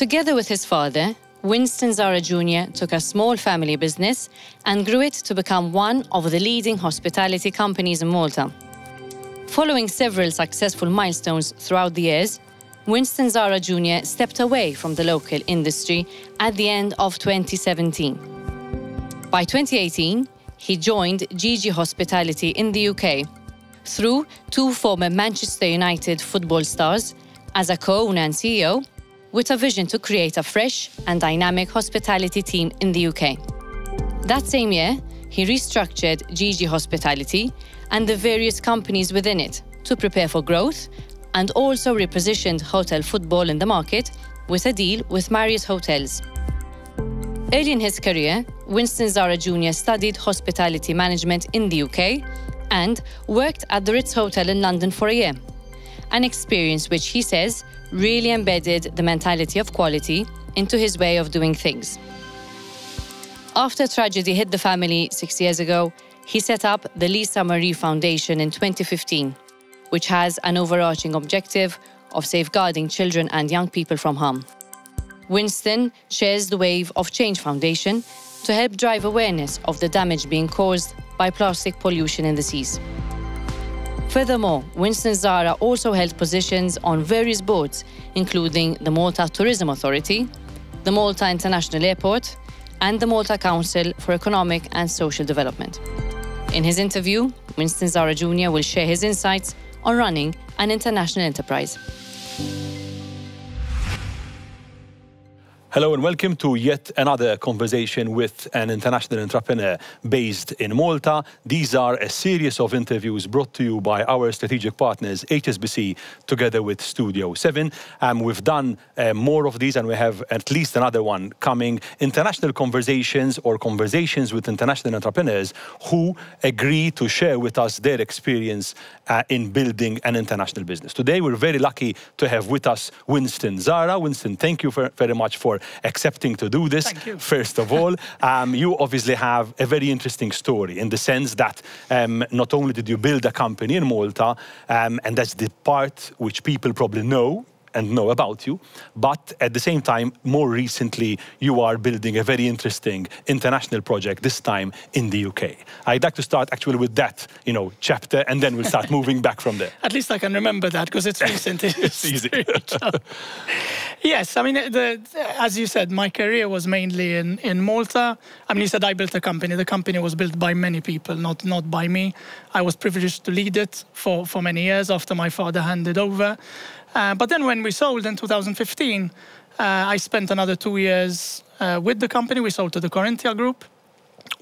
Together with his father, Winston Zahra Jr. took a small family business and grew it to become one of the leading hospitality companies in Malta. Following several successful milestones throughout the years, Winston Zahra Jr. stepped away from the local industry at the end of 2017. By 2018, he joined Gigi Hospitality in the UK through two former Manchester United football stars as a co-owner and CEO, with a vision to create a fresh and dynamic hospitality team in the UK. That same year, he restructured Gigi Hospitality and the various companies within it to prepare for growth, and also repositioned hotel football in the market with a deal with Marriott Hotels. Early in his career, Winston Zahra Jr. studied hospitality management in the UK and worked at the Ritz Hotel in London for a year, an experience which he says really embedded the mentality of quality into his way of doing things. After tragedy hit the family 6 years ago, he set up the Lisa Marie Foundation in 2015, which has an overarching objective of safeguarding children and young people from harm. Winston shares the Wave of Change Foundation to help drive awareness of the damage being caused by plastic pollution in the seas. Furthermore, Winston Zahra also held positions on various boards, including the Malta Tourism Authority, the Malta International Airport, and the Malta Council for Economic and Social Development. In his interview, Winston Zahra Jr. will share his insights on running an international enterprise. Hello and welcome to yet another conversation with an international entrepreneur based in Malta. These are a series of interviews brought to you by our strategic partners, HSBC, together with Studio 7. We've done more of these, and we have at least another one coming. International conversations, or conversations with international entrepreneurs who agree to share with us their experience in building an international business. Today, we're very lucky to have with us Winston Zahra. Winston, thank you very much for accepting to do this. Thank you. First of all, you obviously have a very interesting story in the sense that not only did you build a company in Malta, and that's the part which people probably know about you, but at the same time, more recently, you are building a very interesting international project, this time in the UK. I'd like to start actually with that, chapter, and then we'll start moving back from there. At least I can remember that, because it's recent. It's easy. Yes, I mean, as you said, my career was mainly in Malta. I mean, you said I built a company. The company was built by many people, not by me. I was privileged to lead it for many years after my father handed over. But then when we sold in 2015, I spent another 2 years with the company. We sold to the Corinthia Group.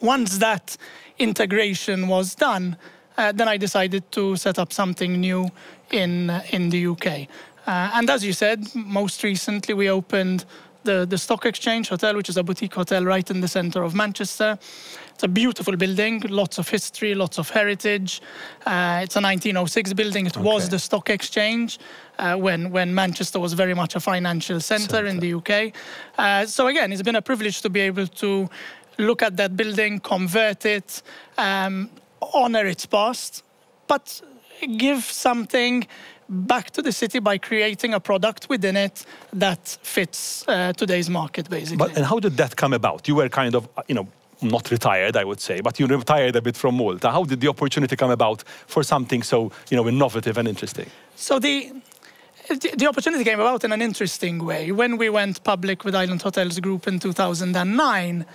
Once that integration was done, then I decided to set up something new in the UK. And as you said, most recently we opened the Stock Exchange Hotel, which is a boutique hotel right in the center of Manchester. It's a beautiful building, lots of history, lots of heritage. It's a 1906 building. It was the Stock Exchange when Manchester was very much a financial center in the UK. So again, it's been a privilege to be able to look at that building, convert it, honor its past, but give something back to the city by creating a product within it that fits today's market, basically. And how did that come about? You were kind of, not retired, I would say, but you retired a bit from Malta. How did the opportunity come about for something so, innovative and interesting? So the opportunity came about in an interesting way. When we went public with Island Hotels Group in 2009,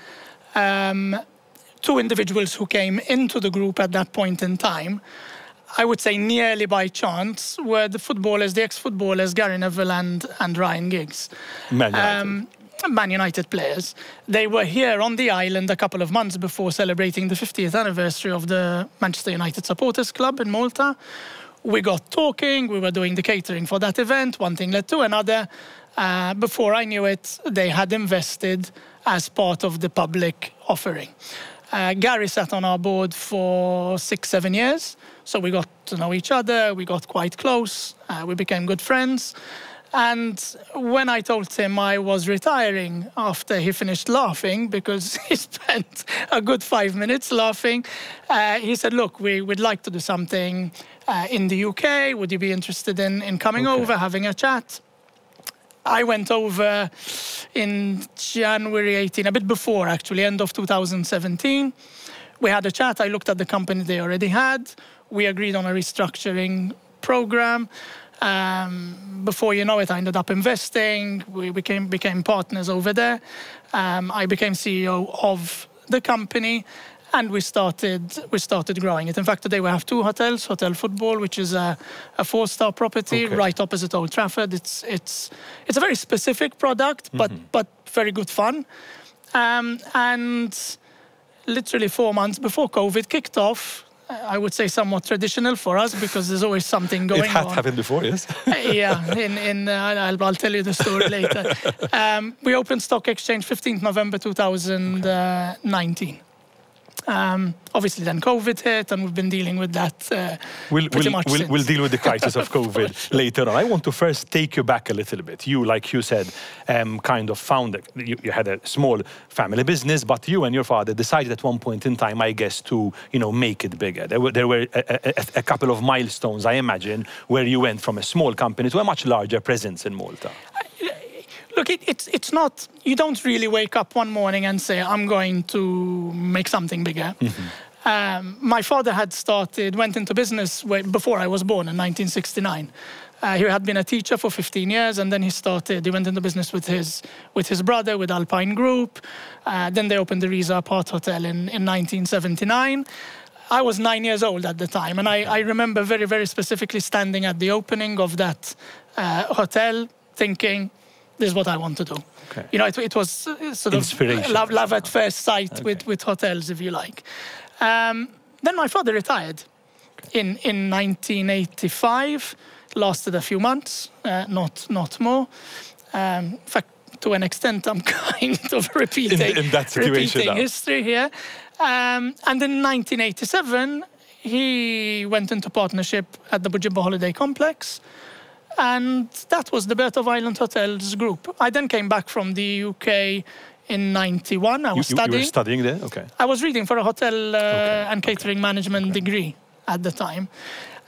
two individuals who came into the group at that point in time, I would say nearly by chance, were the ex-footballers Gary Neville and Ryan Giggs. Man United players. They were here on the island a couple of months before celebrating the 50th anniversary of the Manchester United Supporters Club in Malta. We got talking, we were doing the catering for that event, one thing led to another. Before I knew it, they had invested as part of the public offering. Gary sat on our board for 6-7 years, so we got to know each other, we got quite close, we became good friends. And when I told him I was retiring after he finished laughing, because he spent a good 5 minutes laughing, he said, look, we'd like to do something in the UK. Would you be interested in coming over, having a chat? I went over in January 18, a bit before actually, end of 2017. We had a chat. I looked at the company they already had. We agreed on a restructuring program. Before you know it, I ended up investing. We became partners over there. I became CEO of the company, and we started growing it. In fact, today we have 2 hotels: Hotel Football, which is a 4-star property right opposite Old Trafford. It's a very specific product, but very good fun. And literally 4 months before COVID kicked off, I would say somewhat traditional for us, because there's always something going on. It had happened before, yes? Yeah, I'll tell you the story later. We opened Stock Exchange 15th November 2019. Obviously, then COVID hit, and we've been dealing with that pretty much since. We'll deal with the crisis of COVID later on. I want to first take you back a little bit. You, like you said, kind of founded, you had a small family business, but you and your father decided at one point in time, I guess, to make it bigger. There were a couple of milestones, I imagine, where you went from a small company to a much larger presence in Malta. Look, it's not, you don't really wake up one morning and say, I'm going to make something bigger. My father went into business before I was born in 1969. He had been a teacher for 15 years, and then he went into business with his brother, with Alpine Group. Then they opened the Riza Apart Hotel in 1979. I was 9 years old at the time, and I remember very, very specifically standing at the opening of that hotel thinking, this is what I want to do. Okay. It was sort of love at first sight with hotels, if you like. Then my father retired in 1985. Lasted a few months, not more. In fact, to an extent, I'm kind of repeating history here. And in 1987, he went into partnership at the Bujibba Holiday Complex. And that was the birth of Island Hotels Group. I then came back from the UK in 91. I was studying. You were studying there? Okay. I was reading for a hotel and catering management degree at the time.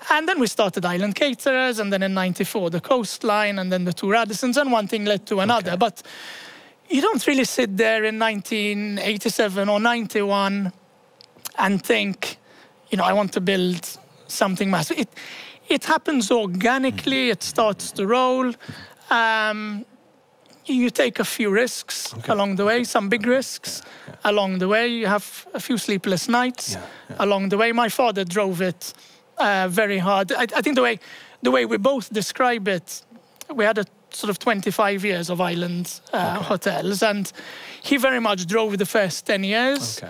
And then we started Island Caterers, and then in 94, the Coastline, and then the 2 Radissons, and one thing led to another. But you don't really sit there in 1987 or 91 and think, I want to build something massive. It happens organically. It starts to roll. You take a few risks along the way, some big risks along the way. You have a few sleepless nights along the way. My father drove it very hard. I think the way we both describe it, we had a sort of 25 years of Island hotels, and he very much drove the first 10 years.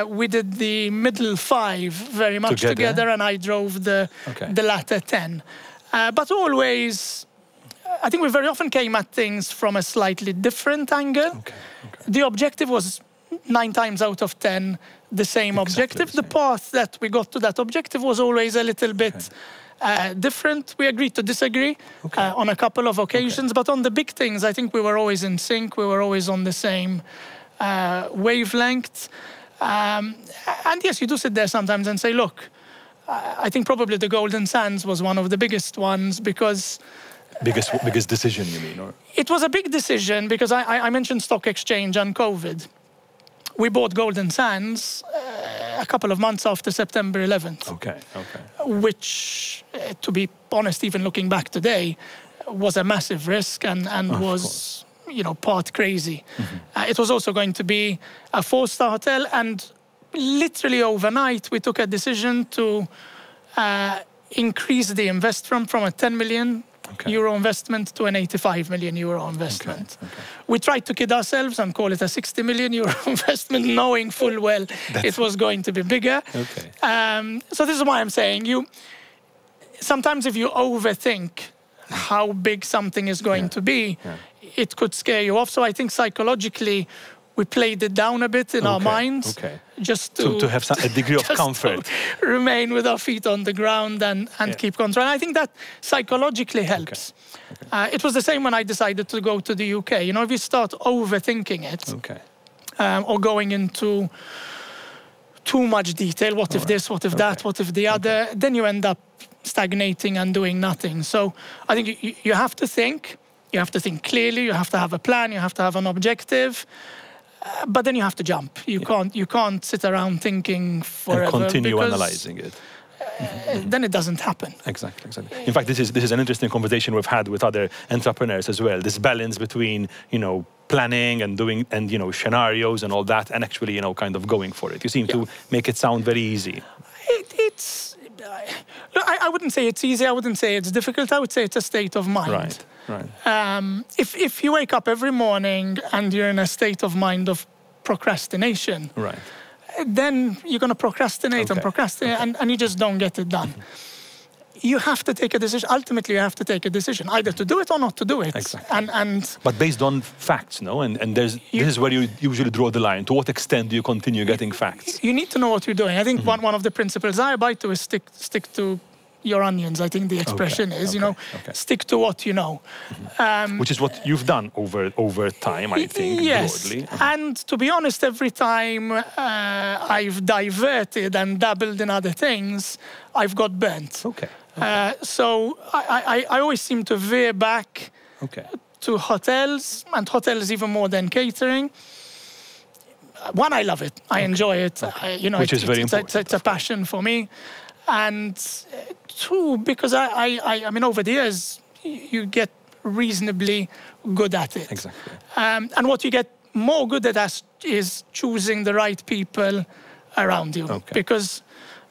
We did the middle 5 very much together, and I drove the latter 10. But always, I think we very often came at things from a slightly different angle. The objective was 9 times out of 10 the same objective. The path that we got to that objective was always a little bit different. We agreed to disagree on a couple of occasions, but on the big things, I think we were always in sync. We were always on the same wavelength. And yes, you do sit there sometimes and say, look, I think probably the Golden Sands was one of the biggest ones, because... Biggest decision, you mean? Or? It was a big decision because I mentioned Stock Exchange and COVID. We bought Golden Sands a couple of months after September 11th. Which, to be honest, even looking back today, was a massive risk and was... part crazy. It was also going to be a 4-star hotel, and literally overnight we took a decision to increase the investment from a 10 million euro investment to an 85 million euro investment. We tried to kid ourselves and call it a 60 million euro investment, knowing full well it was going to be bigger. So this is why I'm saying, sometimes if you overthink how big something is going to be, it could scare you off. So I think psychologically, we played it down a bit in our minds, just to have a degree of comfort, to remain with our feet on the ground and keep control. And I think that psychologically helps. It was the same when I decided to go to the UK. If you start overthinking it, or going into too much detail, what if this, what if that, what if the other, then you end up stagnating and doing nothing. So I think you have to think. You have to think clearly. You have to have a plan. You have to have an objective. But then you have to jump. You can't sit around thinking forever. And continue analyzing it. Then it doesn't happen. Exactly. In fact, this is an interesting conversation we've had with other entrepreneurs as well. This balance between, planning and doing and, scenarios and all that, and actually, kind of going for it. You seem to make it sound very easy. I wouldn't say it's easy. I wouldn't say it's difficult. I would say it's a state of mind. Right. If you wake up every morning and you're in a state of mind of procrastination, right, then you're going to procrastinate and procrastinate, and you just don't get it done. You have to take a decision. Ultimately, you have to take a decision, either to do it or not to do it. Exactly. But based on facts, no? And this is where you usually draw the line. To what extent do you continue getting facts? You need to know what you're doing. I think one of the principles I abide to is stick to your onions. I think the expression is, stick to what you know. Which is what you've done over time, I think, broadly. And to be honest, every time I've diverted and dabbled in other things, I've got burnt. So I always seem to veer back to hotels, and hotels even more than catering. One, I love it. I enjoy it. Which is very important. It's a passion for me. And two, because I mean, over the years, you get reasonably good at it. Exactly. And what you get more good at is choosing the right people around you. Because,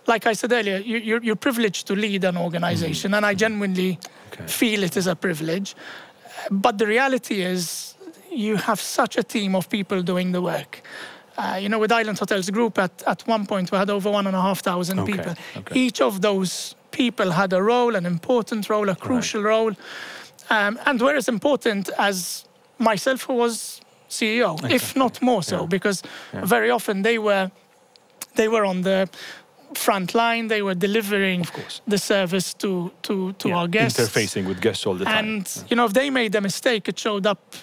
like I said earlier, you're privileged to lead an organization, and I genuinely feel it is a privilege. But the reality is, you have such a team of people doing the work. With Island Hotels Group, at one point, we had over 1,500 people. Each of those people had a role, an important role, a crucial role. And were as important as myself, who was CEO, if not more so, because very often they were on the front line. They were delivering the service to our guests. Interfacing with guests all the time. And, if they made a mistake, it showed up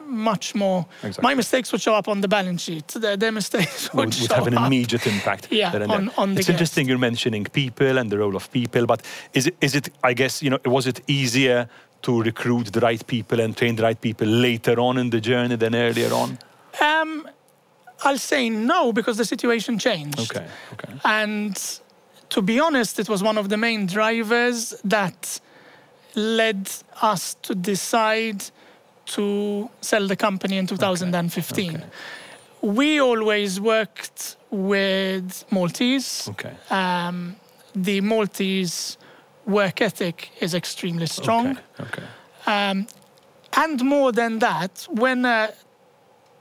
much more. My mistakes would show up on the balance sheet. Their mistakes would have an immediate impact. On the It's interesting you're mentioning people and the role of people, but is it, I guess, was it easier to recruit the right people and train the right people later on in the journey than earlier on? I'll say no, because the situation changed. And to be honest, it was one of the main drivers that led us to decide to sell the company in 2015. We always worked with Maltese. The Maltese work ethic is extremely strong. And more than that, when a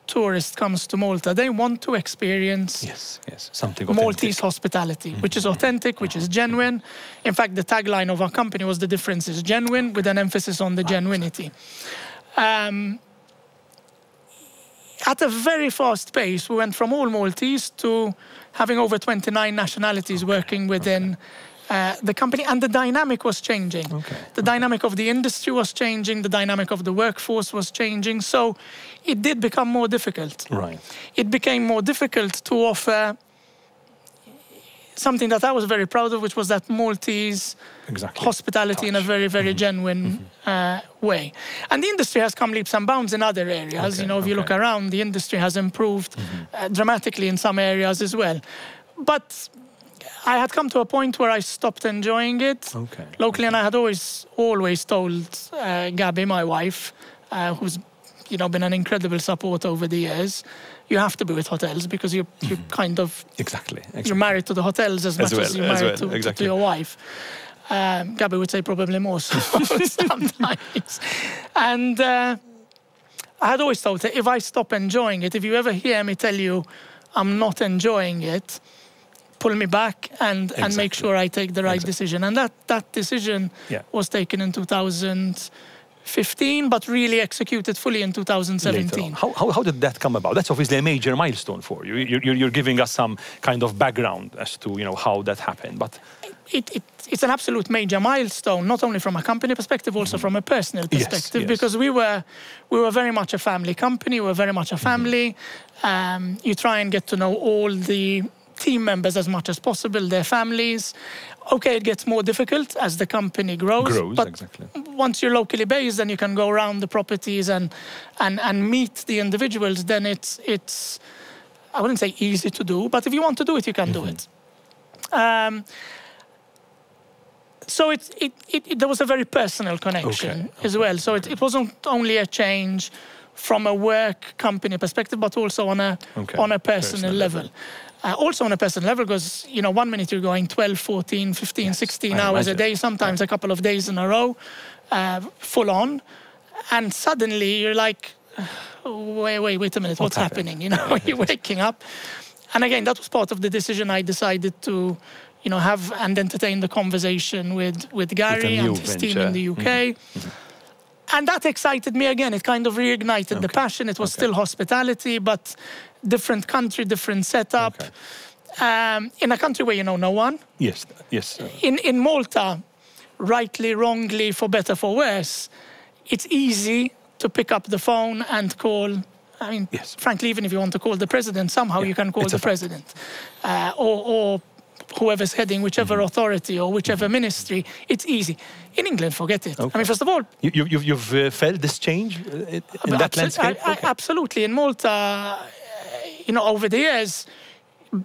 tourist comes to Malta, they want to experience something Maltese hospitality, which is authentic, which is genuine. In fact, the tagline of our company was "The difference is genuine," with an emphasis on the genuinity. At a very fast pace, we went from all Maltese to having over 29 nationalities working within the company, and the dynamic was changing. The dynamic of the industry was changing, the dynamic of the workforce was changing, so it did become more difficult. It became more difficult to offer something that I was very proud of, which was that Maltese hospitality in a very, very genuine way. And the industry has come leaps and bounds in other areas. If you look around, the industry has improved dramatically in some areas as well. But I had come to a point where I stopped enjoying it locally, and I had always told Gabby, my wife, who's been an incredible support over the years, you have to be with hotels because you're kind of you're married to the hotels as much as you're married to your wife. Gabby would say probably more so sometimes. And I had always told her, if I stop enjoying it, if you ever hear me tell you I'm not enjoying it, pull me back and make sure I take the right decision. And that decision was taken in 2015, but really executed fully in 2017. How did that come about? That's obviously a major milestone for you. You're giving us some kind of background as to how that happened. But it's an absolute major milestone, not only from a company perspective, also from a personal perspective, because we were very much a family company. We were very much a family. You try and get to know all the team members as much as possible, their families. Okay, it gets more difficult as the company grows. But exactly. once you're locally based and you can go around the properties and meet the individuals, then it's I wouldn't say easy to do, but if you want to do it, you can do it. So there was a very personal connection as well. So it wasn't only a change from a work company perspective, but also on a personal level. Also on a personal level, because 1 minute you're going 12, 14, 15, 16 hours a day, sometimes a couple of days in a row, full on, and suddenly you're like, wait a minute, what's happening? You're waking up. And again, that was part of the decision I decided to have and entertain the conversation with Gary and his team in the UK. And that excited me again. It kind of reignited the passion. It was still hospitality, but different country, different setup. In a country where you know no one. Yes. In Malta, rightly, wrongly, for better, for worse, it's easy to pick up the phone and call. I mean, frankly, even if you want to call the president, somehow you can call the president. Or whoever's heading whichever authority or whichever ministry, it's easy. In England, forget it. I mean, first of all... You've felt this change in that landscape? Absolutely. In Malta, over the years,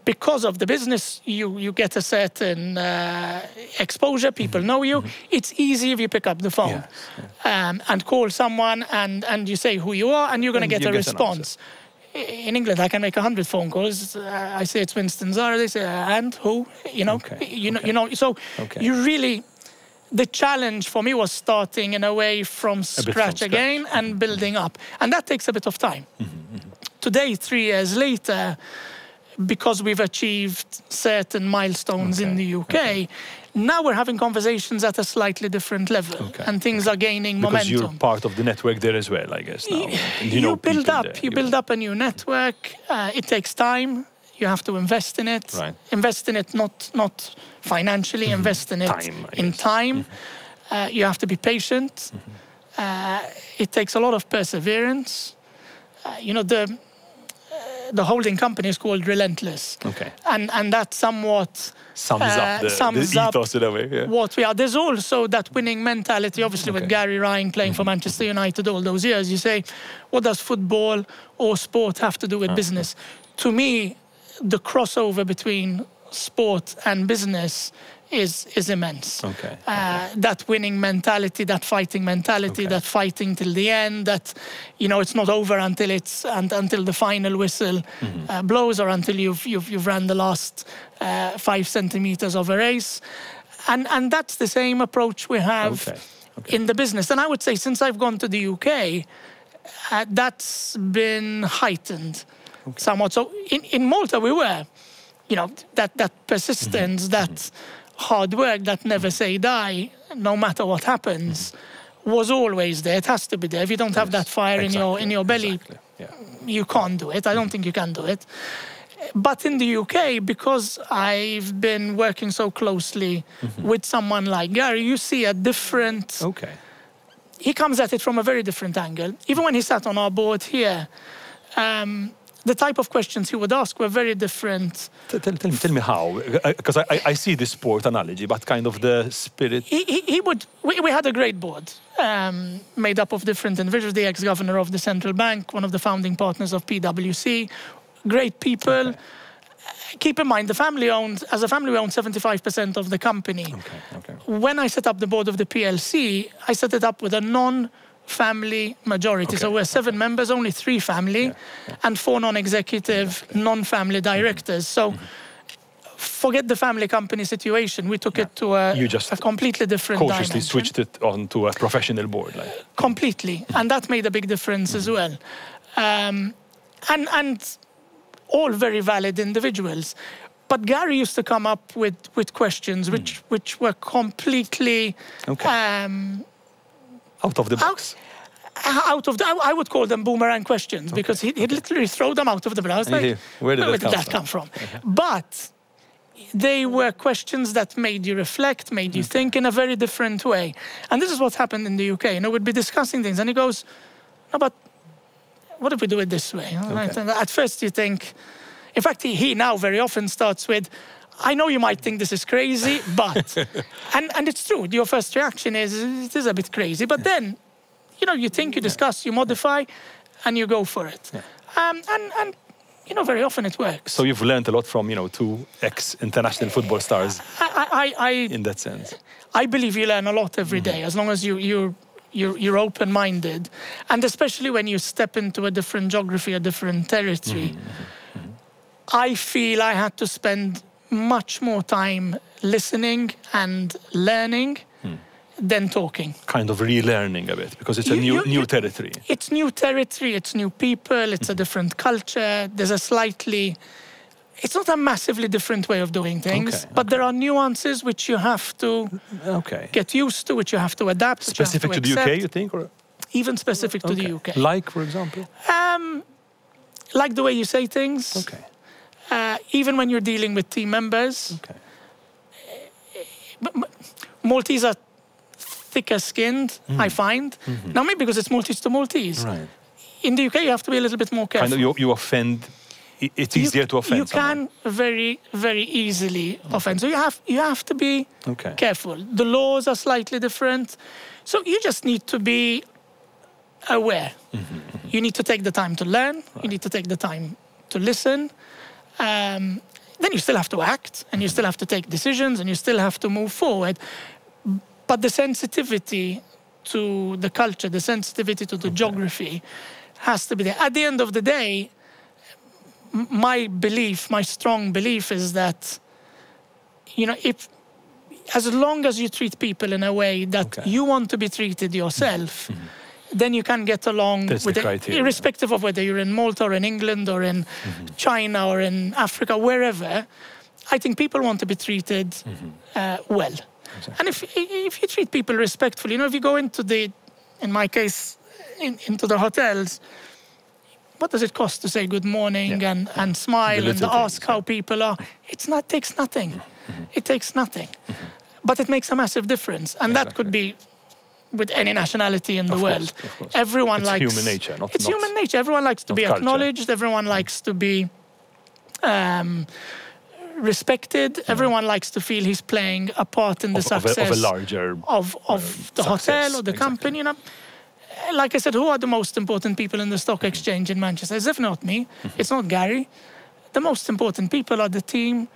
because of the business, you get a certain exposure, people know you. It's easy if you pick up the phone and call someone and you say who you are, and you're going to get a response. In England, I can make 100 phone calls. I say it's Winston, Zahra. They say, and who? So you really... The challenge for me was starting in a way from scratch again and building up. And that takes a bit of time. Today, 3 years later, because we've achieved certain milestones in the UK, now we're having conversations at a slightly different level, and things are gaining momentum. Because you're part of the network there as well, I guess, now. You build up a new network. It takes time. You have to invest in it. Invest in it not financially, invest in it in time. You have to be patient. It takes a lot of perseverance. The holding company is called Relentless. And that somewhat sums up the ethos in a way. What we are. There's also that winning mentality, obviously, with Gary Ryan playing for Manchester United all those years. You say, what does football or sport have to do with business? To me, the crossover between sport and business is immense. That winning mentality, that fighting mentality, that fighting till the end, that it's not over until the final whistle blows, or until you've ran the last 5 centimeters of a race, and that's the same approach we have in the business. And I would say since I've gone to the UK, that's been heightened somewhat. So in Malta we were, that persistence, that hard work, that never say die, no matter what happens, was always there. It has to be there. If you don't have that fire in your belly, you can't do it. I don't think you can do it. But in the UK, because I've been working so closely with someone like Gary, you see a different... He comes at it from a very different angle. Even when he sat on our board here, the type of questions he would ask were very different. Tell me how, because I see the sport analogy, but kind of the spirit. We had a great board made up of different individuals. The ex-governor of the central bank, one of the founding partners of PwC, great people. Keep in mind, as a family, we owned 75% of the company. When I set up the board of the PLC, I set it up with a non-family majority. So we're 7 members, only 3 family, and 4 non-executive, non-family directors. So forget the family company situation. We took it to a completely different dimension. Cautiously switched it onto a professional board. Completely. And that made a big difference as well. And all very valid individuals. But Gary used to come up with questions which were completely... out of the box. I would call them boomerang questions, because he'd literally throw them out of the box. I was like, where did that come from? But they were questions that made you reflect, made you think in a very different way. And this is what happened in the UK. We'd be discussing things, and he goes, no, but what if we do it this way? At first you think, In fact, he now very often starts with, I know you might think this is crazy, but, and it's true, your first reaction is, it is a bit crazy, but then, you know, you think, you discuss, you modify, and you go for it. Yeah. And you know, very often it works. So you've learned a lot from, you know, two ex-international football stars in that sense. I believe you learn a lot every day, as long as you're open-minded. And especially when you step into a different geography, a different territory. I feel I had to spend much more time listening and learning than talking. Kind of relearning a bit, because it's a new territory. It's new territory, it's new people, it's a different culture. There's a slightly, it's not a massively different way of doing things, but there are nuances which you have to get used to, which you have to adapt. Specific to the UK, you think? Or? Even specific to the UK. Like, for example? Like the way you say things. Even when you're dealing with team members. Maltese are thicker skinned, I find. Now, maybe because it's Maltese to Maltese. Right. In the UK, you have to be a little bit more careful. Kind of you offend, it's easier to offend You can very, very easily offend. So you have to be careful. The laws are slightly different. So you just need to be aware. You need to take the time to learn. You need to take the time to listen. Then you still have to act, and you still have to take decisions, and you still have to move forward. But the sensitivity to the culture, the sensitivity to the geography has to be there. At the end of the day, my belief, my strong belief is that, you know, as long as you treat people in a way that you want to be treated yourself, then you can get along with it, irrespective of whether you're in Malta or in England or in China or in Africa, wherever. I think people want to be treated well. And if you treat people respectfully, you know, if you go into in my case, into the hotels, what does it cost to say good morning and smile and ask how people are? It takes nothing. It takes nothing. But it makes a massive difference. And that could be with any nationality in the world. Everyone likes... It's human nature. It's human nature. Everyone likes to be acknowledged. Everyone likes to be respected. Everyone likes to feel he's playing a part in the success of a larger of the hotel or the company. You know, like I said, who are the most important people in the stock exchange in Manchester? It's definitely not me. It's not Gary. The most important people are the team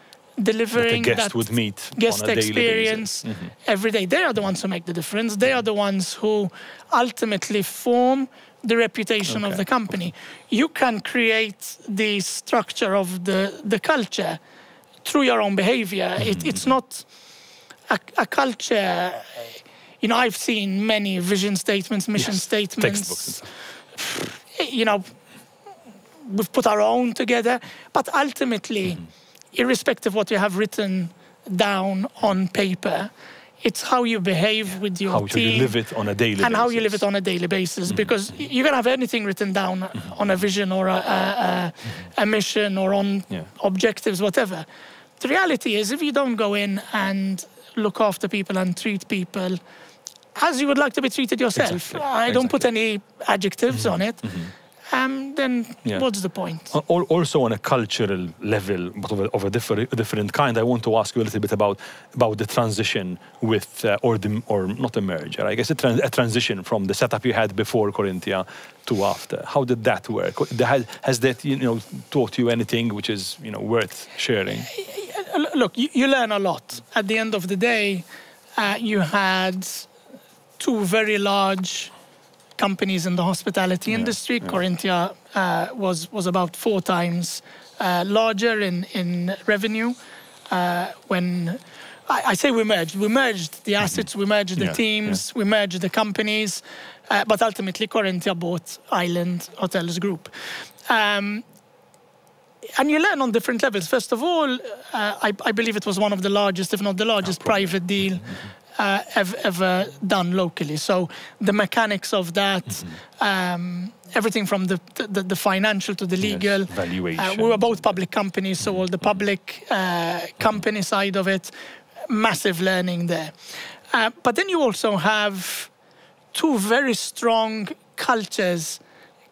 delivering that would meet guest on a experience every day. They are the ones who make the difference. They are the ones who ultimately form the reputation of the company. You can create the structure of the culture through your own behavior. It's not a culture. You know, I've seen many vision statements, mission statements. You know, we've put our own together, but ultimately, irrespective of what you have written down on paper, it's how you behave with your team. How you live it on a daily basis. And how you live it on a daily basis. Because you can have anything written down on a vision or a mission or on objectives, whatever. The reality is, if you don't go in and look after people and treat people as you would like to be treated yourself, I don't put any adjectives on it, then what's the point? Also on a cultural level, but of a different kind, I want to ask you a little bit about the transition with, or not a merger, I guess a transition from the setup you had before Corinthia to after. How did that work? Has that, you know, taught you anything which is, you know, worth sharing? Look, you learn a lot. At the end of the day, you had two very large companies in the hospitality industry. Corinthia was about 4 times larger in revenue. When I say we merged the assets, we merged the teams, we merged the companies, but ultimately Corinthia bought Island Hotels Group. And you learn on different levels. First of all, I believe it was one of the largest, if not the largest, private deal ever done locally. So the mechanics of that, everything from the financial to the legal. Valuation. We were both public companies, so all the public company side of it, massive learning there. But then you also have 2 very strong cultures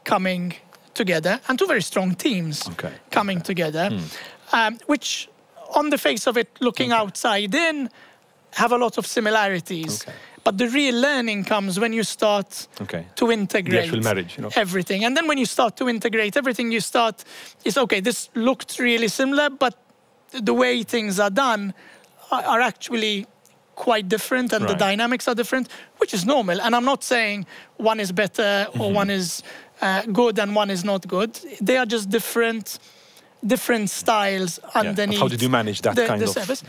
coming together, and two very strong teams coming together, which on the face of it, looking outside in, have a lot of similarities. But the real learning comes when you start to integrate the actual marriage, everything. And then when you start to integrate everything, this looked really similar, but the way things are done are actually quite different, and the dynamics are different, which is normal. And I'm not saying one is better or one is good and one is not good. They are just different styles underneath. How did you manage that kind of service?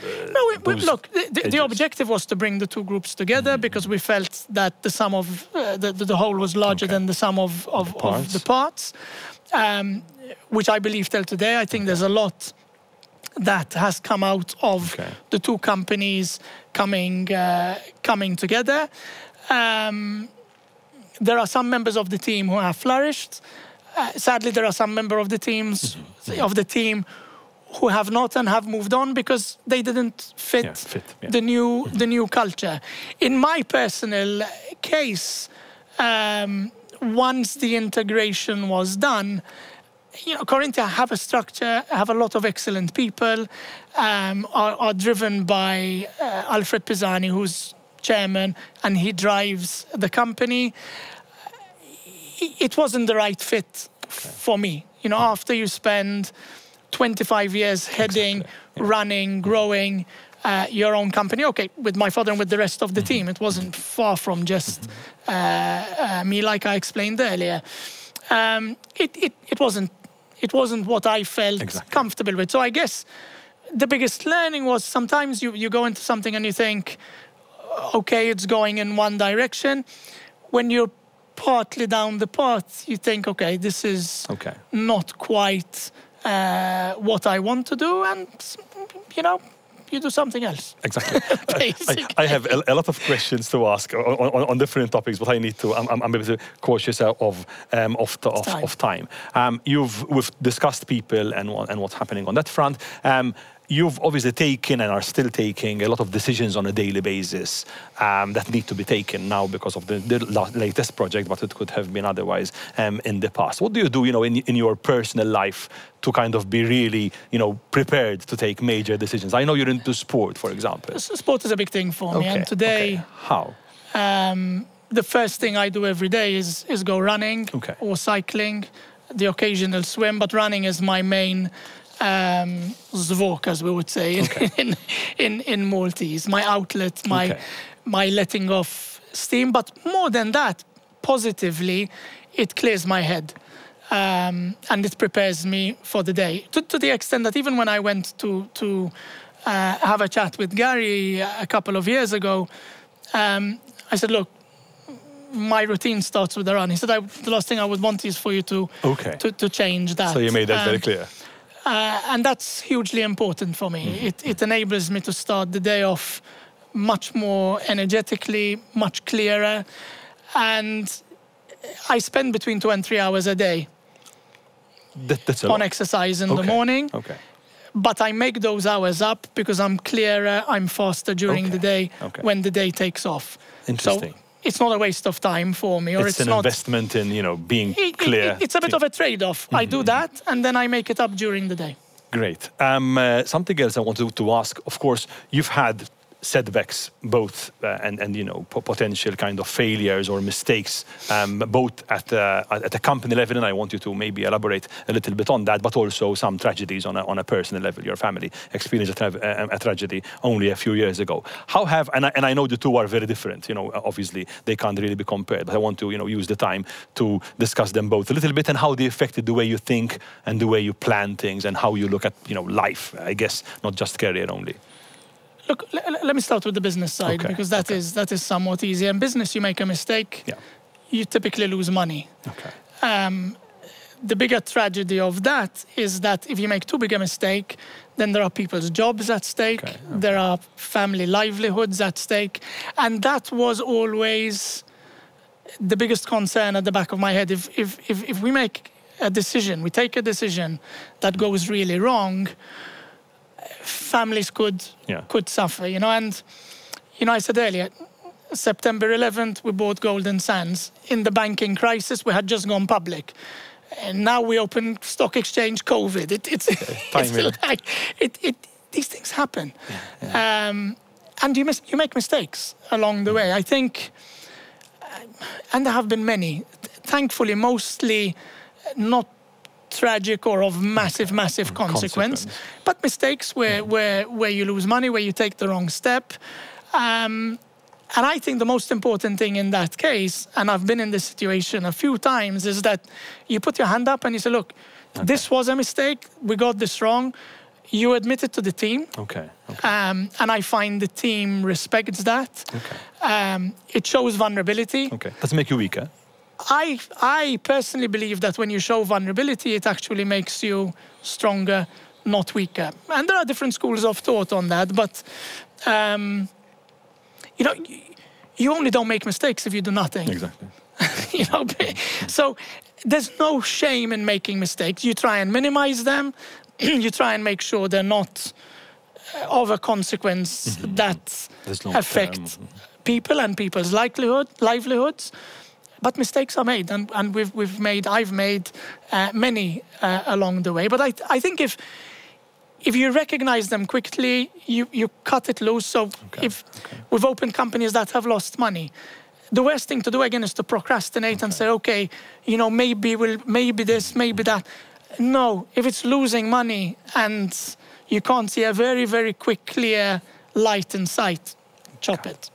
Look, the objective was to bring the two groups together because we felt that the sum of the whole was larger than the sum of the parts, which I believe till today. I think there's a lot that has come out of the two companies coming together. There are some members of the team who have flourished. Sadly, there are some members of the team who have not and have moved on because they didn't fit the new culture. In my personal case, once the integration was done, Corinthia have a structure, have a lot of excellent people, are driven by Alfred Pisani, who's chairman, and he drives the company. It wasn't the right fit for me. After you spend 25 years heading, running, growing your own company, with my father and with the rest of the team, it wasn't far from just me, like I explained earlier. It wasn't what I felt comfortable with. So I guess the biggest learning was sometimes you go into something and you think, it's going in one direction. When you're partly down the path, you think, this is not quite what I want to do, and you do something else. Exactly. I have a lot of questions to ask on different topics, but I need to. I'm a bit cautious of time. We've discussed people and what's happening on that front. You've obviously taken and are still taking a lot of decisions on a daily basis that need to be taken now because of the latest project, but it could have been otherwise in the past. What do you do, in your personal life to kind of be really, prepared to take major decisions? I know you're into sport, for example. Sport is a big thing for me, and today, how? The first thing I do every day is go running or cycling, the occasional swim, but running is my main zvok, as we would say in Maltese, my outlet, my letting off steam. But more than that, positively, it clears my head and it prepares me for the day. To the extent that even when I went to have a chat with Gary a couple of years ago, I said, look, my routine starts with a run. He said, the last thing I would want is for you to change that. So you made that very clear. And that's hugely important for me. It enables me to start the day off much more energetically, much clearer. And I spend between 2 and 3 hours a day on exercise in the morning. But I make those hours up because I'm clearer, I'm faster during the day when the day takes off. Interesting. So it's not a waste of time for me. Or it's an investment in, being clear. It's a bit of a trade-off. I do that, and then I make it up during the day. Great. Something else I wanted to ask. Of course, you've had setbacks, both and potential kind of failures or mistakes, both at a company level, and I want you to maybe elaborate a little bit on that, but also some tragedies on a personal level. Your family experienced a tragedy only a few years ago. And I know the two are very different, obviously they can't really be compared, but I want to use the time to discuss them both a little bit and how they affected the way you think and the way you plan things and how you look at life, I guess, not just career only. Look, let me start with the business side because that is somewhat easier. In business, you make a mistake, you typically lose money. The bigger tragedy of that is that if you make too big a mistake, then there are people's jobs at stake, there are family livelihoods at stake, and that was always the biggest concern at the back of my head. If we make a decision, we take a decision that goes really wrong, families could suffer, and I said earlier, September 11th, we bought Golden Sands. In the banking crisis, we had just gone public. And now we open stock exchange, COVID. It's like these things happen. And you make mistakes along the way. I think, and there have been many, thankfully, mostly not tragic or of massive consequence, but mistakes where you lose money, where you take the wrong step. And I think the most important thing in that case, and I've been in this situation a few times, is that you put your hand up and you say, look, this was a mistake, we got this wrong. You admit it to the team. And I find the team respects that. It shows vulnerability. Does it make you weaker? I personally believe that when you show vulnerability, it actually makes you stronger, not weaker. And there are different schools of thought on that, but you know, you only don't make mistakes if you do nothing. Exactly. You know, so there's no shame in making mistakes. You try and minimize them. You try and make sure they're not of a consequence that affect people and people's livelihoods. But mistakes are made, and I've made many along the way. But I think if you recognize them quickly, you cut it loose. So if we've opened companies that have lost money, the worst thing to do again is to procrastinate and say, okay, you know, maybe this, maybe that. No, if it's losing money and you can't see a very, very quick, clear light in sight, chop it.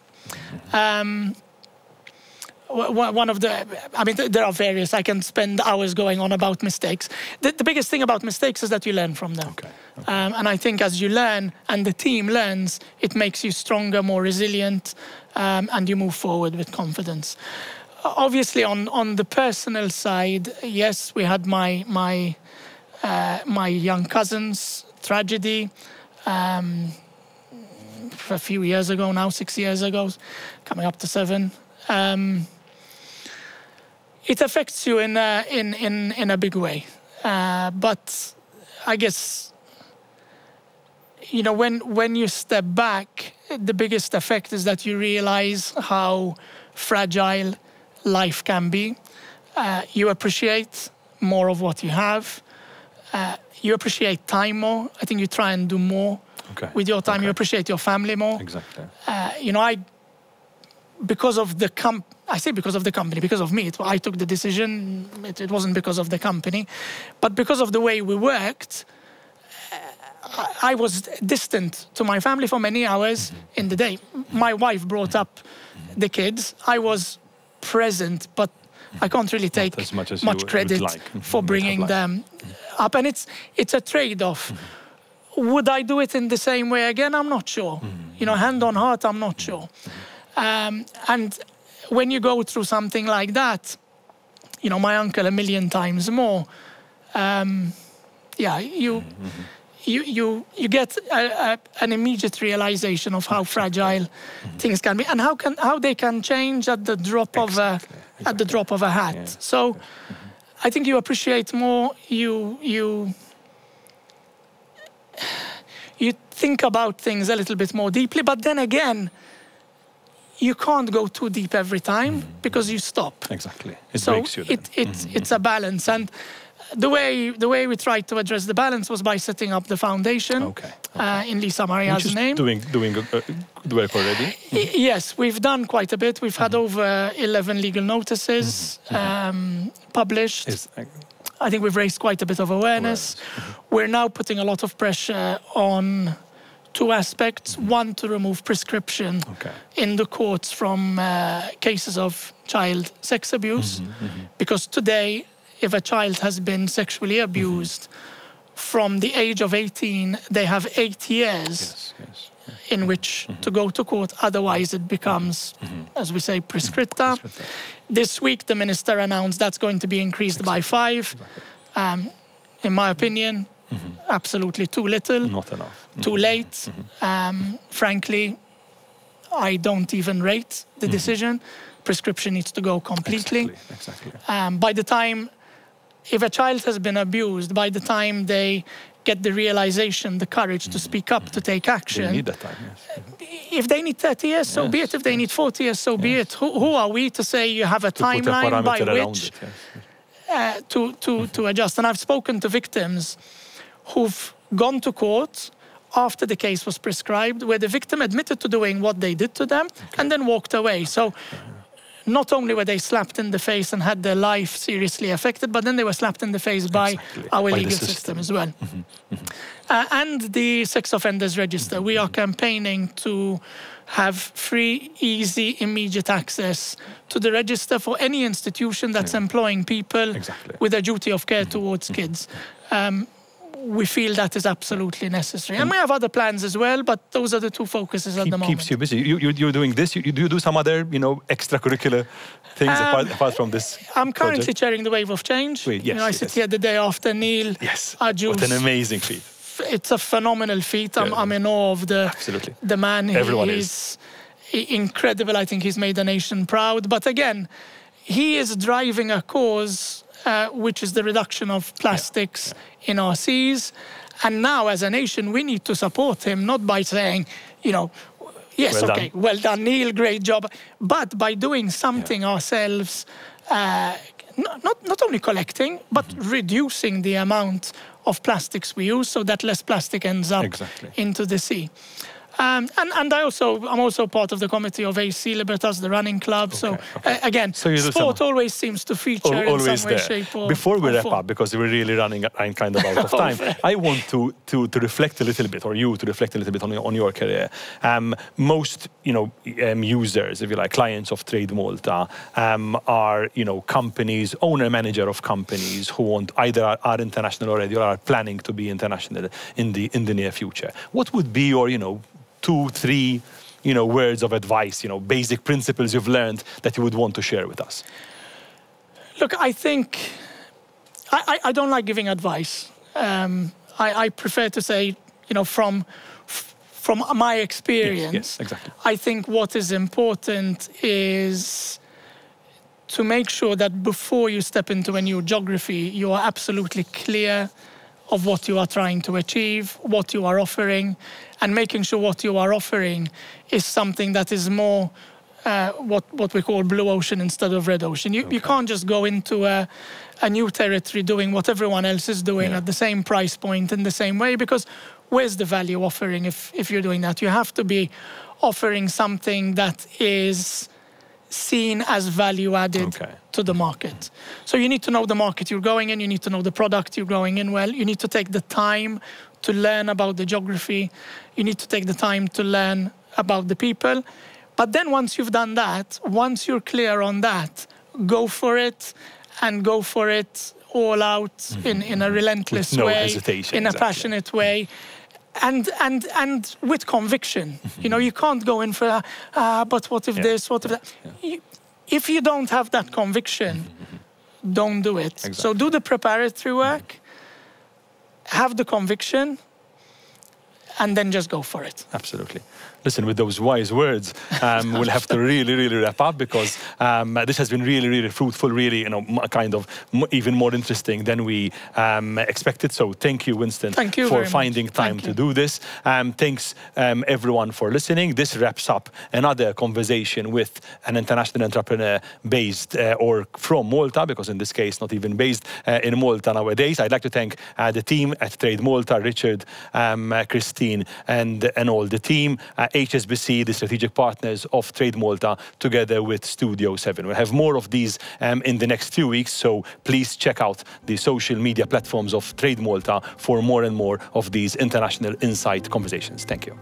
One of the, I mean, there are various, I can spend hours going on about mistakes. The biggest thing about mistakes is that you learn from them. And I think as you learn and the team learns, it makes you stronger, more resilient, and you move forward with confidence. Obviously, on the personal side, yes, we had my young cousin's tragedy a few years ago now, 6 years ago, coming up to 7. It affects you in a big way, but I guess, you know, when you step back, the biggest effect is that you realize how fragile life can be. You appreciate more of what you have. You appreciate time more. I think you try and do more with your time. You appreciate your family more. Exactly. You know, because of the I say because of the company, because of me. I took the decision. It wasn't because of the company, but because of the way we worked, I was distant to my family for many hours in the day. My wife brought up the kids. I was present, but I can't really take much credit for bringing them up. And it's a trade-off. Would I do it in the same way again? I'm not sure. You know, hand on heart, I'm not sure. And when you go through something like that, you know, my uncle 1,000,000 times more. Yeah, you get an immediate realization of how fragile things can be and how they can change at the drop of a hat. Yeah. So I think you appreciate more. You think about things a little bit more deeply, but then again, you can't go too deep every time because you stop. Exactly. It breaks you then. It's a balance. And the way we tried to address the balance was by setting up the foundation in Lisa Maria's name. Doing the work already? Yes, we've done quite a bit. We've had over 11 legal notices published. I think we've raised quite a bit of awareness. We're now putting a lot of pressure on two aspects. One, to remove prescription in the courts from cases of child sex abuse. Because today, if a child has been sexually abused from the age of 18, they have 8 years in which to go to court. Otherwise, it becomes, as we say, prescripta. This week, the minister announced that's going to be increased by 5. In my opinion, absolutely too little. Not enough. Too late. Frankly, I don't even rate the decision. Prescription needs to go completely. Exactly. By the time, if a child has been abused, by the time they get the realization, the courage to speak up, to take action. They need that time, If they need 30 years, so be it. If they need 40 years, so be it. Who are we to say you have a timeline by which to adjust. And I've spoken to victims who've gone to court after the case was prescribed, where the victim admitted to doing what they did to them and then walked away. So not only were they slapped in the face and had their life seriously affected, but then they were slapped in the face by our legal system as well. And the Sex Offenders Register. We are campaigning to have free, easy, immediate access to the register for any institution that's employing people with a duty of care towards kids. We feel that is absolutely necessary. And we have other plans as well, but those are the two focuses at the moment. Keeps you busy. You're doing this. Do you do some other, extracurricular things apart from this? I'm currently chairing the Wave of Change. Yes, I sit here the day after Neil. Yes, what an amazing feat. It's a phenomenal feat. I'm in awe of the man. Everyone is incredible. I think he's made the nation proud. But again, he is driving a cause which is the reduction of plastics in our seas. And now, as a nation, we need to support him, not by saying, yes, well done, Neil, great job, but by doing something ourselves, not only collecting, but reducing the amount of plastics we use so that less plastic ends up into the sea. And I'm also part of the committee of AC Libertas, the running club. Again, sport always seems to feature in some way, shape, or Before we wrap up, because we're really running kind of out of time, I want to reflect a little bit, or you to reflect a little bit on your career. Most users, if you like, clients of Trade Malta, are companies, owner-manager of companies who either are international already or are planning to be international in the near future. What would be your 2, 3, words of advice, basic principles you've learned that you would want to share with us? Look, I think I don't like giving advice. I prefer to say, from my experience, yes, exactly. I think what is important is to make sure that before you step into a new geography, you are absolutely clear of what you are trying to achieve, what you are offering, and making sure what you are offering is something that is more what we call blue ocean instead of red ocean. You can't just go into a new territory doing what everyone else is doing at the same price point in the same way, because where's the value offering if you're doing that? You have to be offering something that is seen as value added to the market. So you need to know the market you're going in, you need to know the product you're going in well, you need to take the time to learn about the geography, you need to take the time to learn about the people. But then once you've done that, once you're clear on that, go for it, and go for it all out in a relentless way, hesitation, in a passionate way. And with conviction. You can't go in for, but what if this, what if that? If you don't have that conviction, don't do it. So do the preparatory work, have the conviction, and then just go for it. Absolutely. Listen, with those wise words, we'll have to really wrap up, because this has been really fruitful, really, kind of even more interesting than we expected. So thank you, Winston, for finding time to do this. Thanks, everyone, for listening. This wraps up another conversation with an international entrepreneur based or from Malta, because in this case, not even based in Malta nowadays. I'd like to thank the team at Trade Malta, Richard, Christine, and all the team. HSBC, the strategic partners of Trade Malta, together with Studio 7. We'll have more of these in the next few weeks, so please check out the social media platforms of Trade Malta for more and more of these international insight conversations. Thank you.